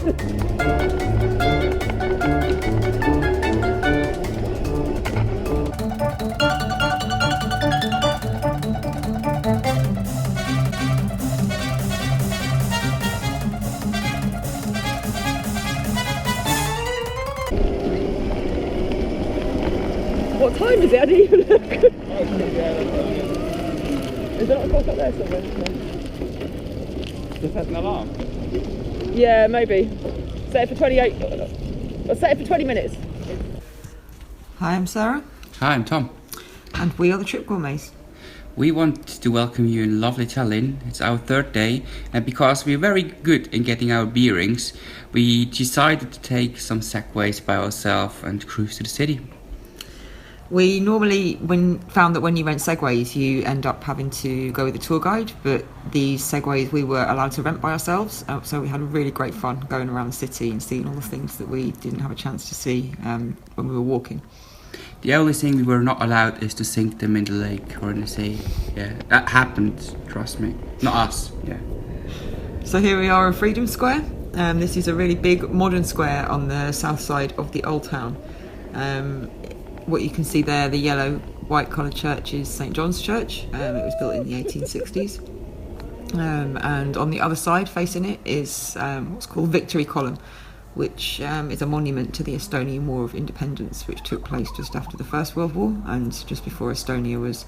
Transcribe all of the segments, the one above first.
What time is it? I didn't even look. Is there not a clock up there somewhere? No. Just had an alarm. Yeah, maybe. Set it for 28. I'll set it for 20 minutes. Hi, I'm Sarah. Hi, I'm Tom. And we are the TripGourmets. We want to welcome you in lovely Tallinn. It's our third day, and because we're very good in getting our bearings, we decided to take some segways by ourselves and cruise to the city. We normally found that when you rent segways, you end up having to go with a tour guide, but these segways we were allowed to rent by ourselves, so we had really great fun going around the city and seeing all the things that we didn't have a chance to see when we were walking. The only thing we were not allowed is to sink them in the lake or in the sea. Yeah, that happened, trust me. Not us, yeah. So here we are in Freedom Square. This is a really big modern square on the south side of the old town. What you can see there, the yellow white coloured church, is St John's Church. It was built in the 1860s. And on the other side facing it is what's called Victory Column, which is a monument to the Estonian War of Independence, which took place just after the First World War and just before Estonia was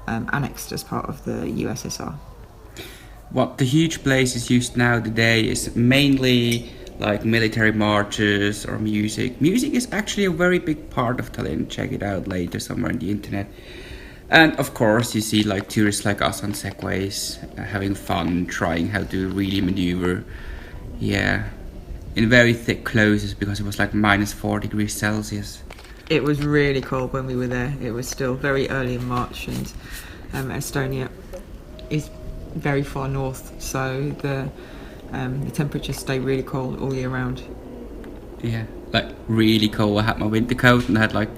annexed as part of the USSR. What the huge place is used now today is mainly like military marches or music. Music is actually a very big part of Tallinn. Check it out later somewhere on the internet. And of course you see like tourists like us on segways, having fun, trying how to really maneuver. Yeah, in very thick clothes because it was like minus 4 degrees Celsius. It was really cold when we were there. It was still very early in March, and Estonia is very far north, so the temperatures stay really cold all year round. Yeah, like really cold. I had my winter coat and I had like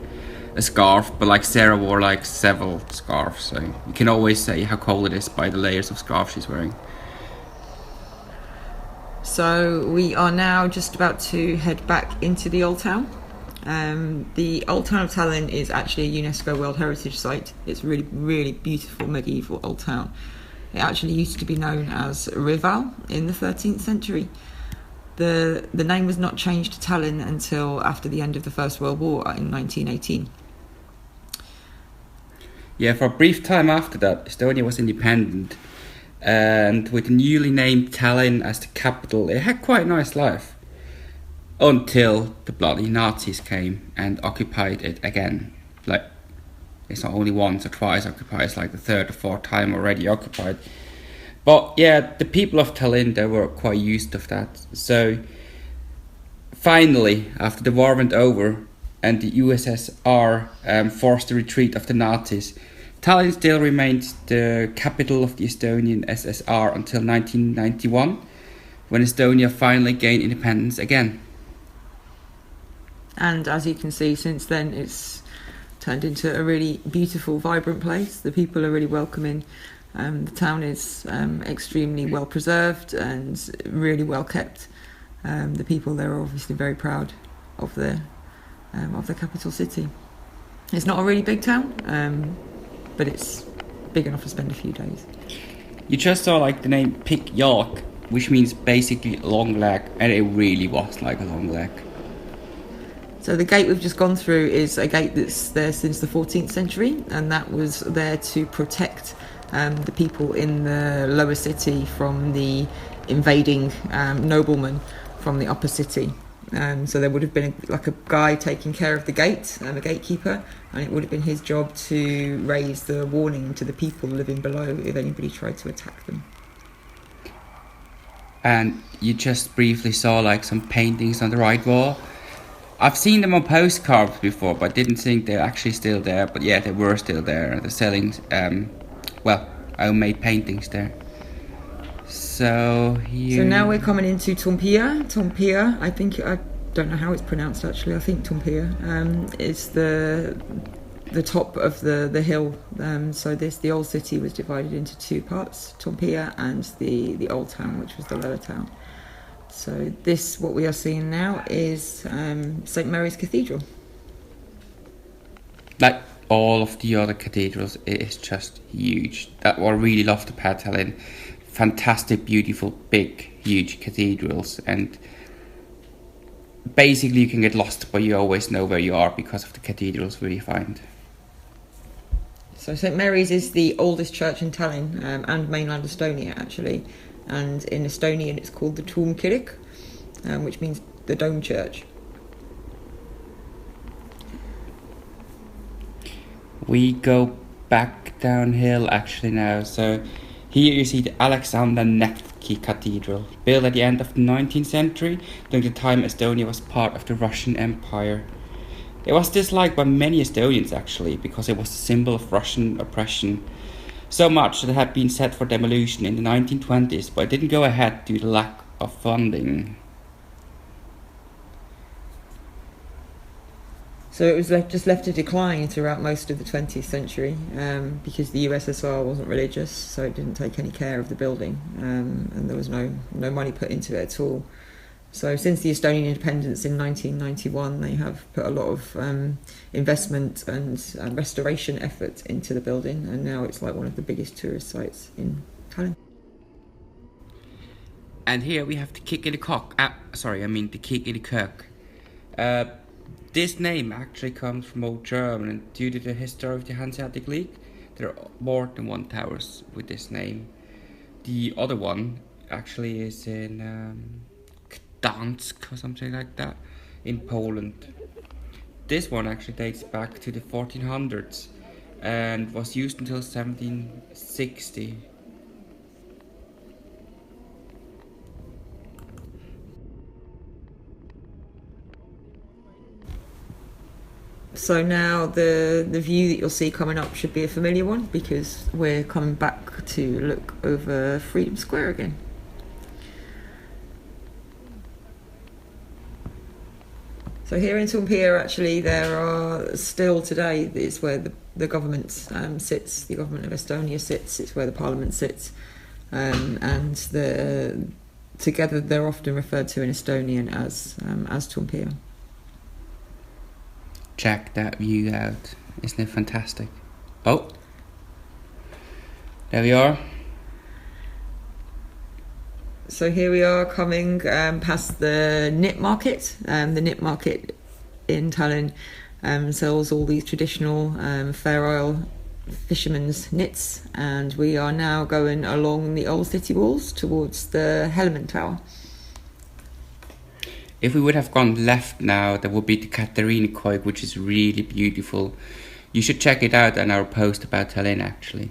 a scarf, but like Sarah wore like several scarves, so you can always say how cold it is by the layers of scarf she's wearing. So we are now just about to head back into the old town. The old town of Tallinn is actually a UNESCO World Heritage Site. It's a really, really beautiful medieval old town. It actually used to be known as Rival in the 13th century. The name was not changed to Tallinn until after the end of the First World War in 1918. Yeah, for a brief time after that, Estonia was independent, and with the newly named Tallinn as the capital, it had quite a nice life. Until the bloody Nazis came and occupied it again. Like, it's not only once or twice occupied, it's like the third or fourth time already occupied. But yeah, the people of Tallinn, they were quite used to that. So finally, after the war went over and the USSR forced the retreat of the Nazis, Tallinn still remained the capital of the Estonian SSR until 1991, when Estonia finally gained independence again. And as you can see, since then it's turned into a really beautiful, vibrant place. The people are really welcoming. The town is extremely well preserved and really well kept. The people there are obviously very proud of the capital city. It's not a really big town, but it's big enough to spend a few days. You just saw like the name Pikk Jalg, which means basically long leg, and it really was like a long leg. So the gate we've just gone through is a gate that's there since the 14th century, and that was there to protect the people in the lower city from the invading noblemen from the upper city. So there would have been a guy taking care of the gate, a gatekeeper, and it would have been his job to raise the warning to the people living below if anybody tried to attack them. And you just briefly saw like some paintings on the right wall. I've seen them on postcards before, but I didn't think they're actually still there. But yeah, they were still there. They're selling, homemade paintings there. So now we're coming into Toompea. Toompea, I don't know how it's pronounced actually. I think Toompea is the top of the hill. So the old city was divided into two parts: Toompea and the old town, which was the lower town. So this, what we are seeing now, is St Mary's Cathedral. Like all of the other cathedrals, it is just huge. That's what I really love about Tallinn. Fantastic, beautiful, big, huge cathedrals, and basically you can get lost, but you always know where you are because of the cathedrals where you find. So St Mary's is the oldest church in Tallinn and mainland Estonia, actually. And in Estonian it's called the Tuumkirik, which means the dome church. We go back downhill actually now. So here you see the Alexander Nevsky Cathedral, built at the end of the 19th century, during the time Estonia was part of the Russian Empire. It was disliked by many Estonians actually, because it was a symbol of Russian oppression. So much that it had been set for demolition in the 1920s, but it didn't go ahead due to lack of funding. So it was just left to decline throughout most of the 20th century because the USSR wasn't religious, so it didn't take any care of the building, and there was no money put into it at all. So since the Estonian independence in 1991, they have put a lot of investment and restoration effort into the building, and now it's like one of the biggest tourist sites in Tallinn. And here we have the kick in the cock. The kick in the kirk. This name actually comes from Old German, and due to the history of the Hanseatic League, there are more than one towers with this name. The other one actually is in Gdansk or something like that, in Poland. This one actually dates back to the 1400s and was used until 1760. So now the view that you'll see coming up should be a familiar one, because we're coming back to look over Freedom Square again. So here in Tallinn, actually, there are still today, it's where the government sits, the government of Estonia sits, it's where the parliament sits, and together they're often referred to in Estonian as Tallinn. Check that view out. Isn't it fantastic? Oh, there we are. So here we are coming past the knit market. The knit market in Tallinn sells all these traditional Fair Isle fishermen's knits, and we are now going along the old city walls towards the Helmen Tower. If we would have gone left now, there would be the Cathedral, which is really beautiful. You should check it out on our post about Tallinn actually.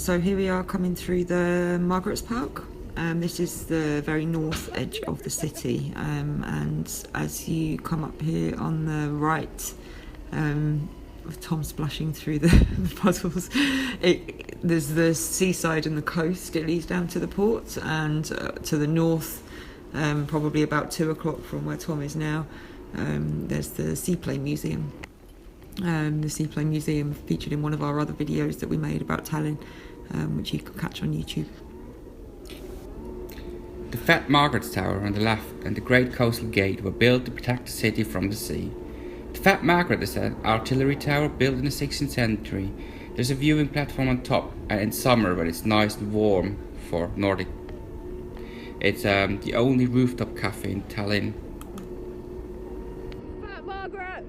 So here we are coming through the Margaret's Park. This is the very north edge of the city, and as you come up here on the right, with Tom splashing through the puddles, there's the seaside and the coast. It leads down to the port, and to the north, probably about 2 o'clock from where Tom is now, there's the Seaplane Museum. The Seaplane Museum featured in one of our other videos that we made about Tallinn, which you can catch on YouTube. The Fat Margaret's Tower on the left and the Great Coastal Gate were built to protect the city from the sea. The Fat Margaret is an artillery tower built in the 16th century. There's a viewing platform on top, and in summer when it's nice and warm for Nordic. It's the only rooftop cafe in Tallinn. Fat Margaret!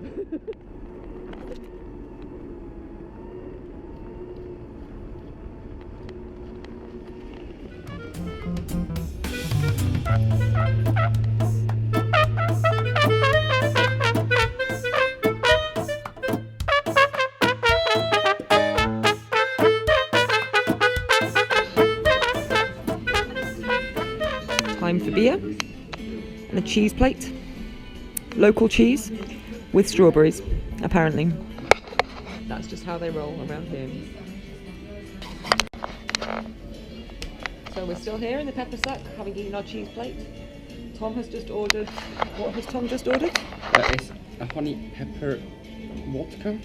Time for beer and a cheese plate. Local cheese with strawberries, apparently. That's just how they roll around here. So we're still here in the pepper sack, having eaten our cheese plate. Tom has just ordered. What has Tom just ordered? It's a honey pepper vodka.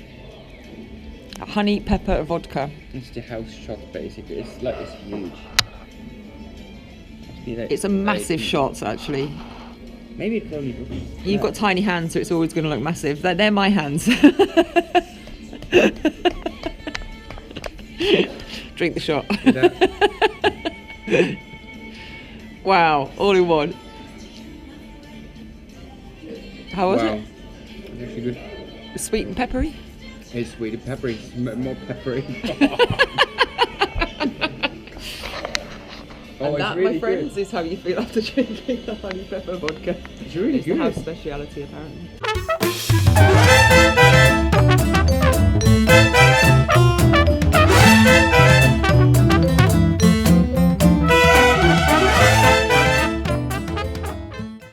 A honey pepper vodka. It's the house shot basically. It's huge. It's a massive shot, actually. Maybe it only looks. You've got tiny hands, so it's always going to look massive. They're my hands. Drink the shot. Wow, all in one. How was it? It's actually good. Sweet and peppery? It's sweet and peppery. It's more peppery. And that, really my friends, good. is how you feel after drinking the honey pepper vodka. It's really It's good. the house speciality, apparently.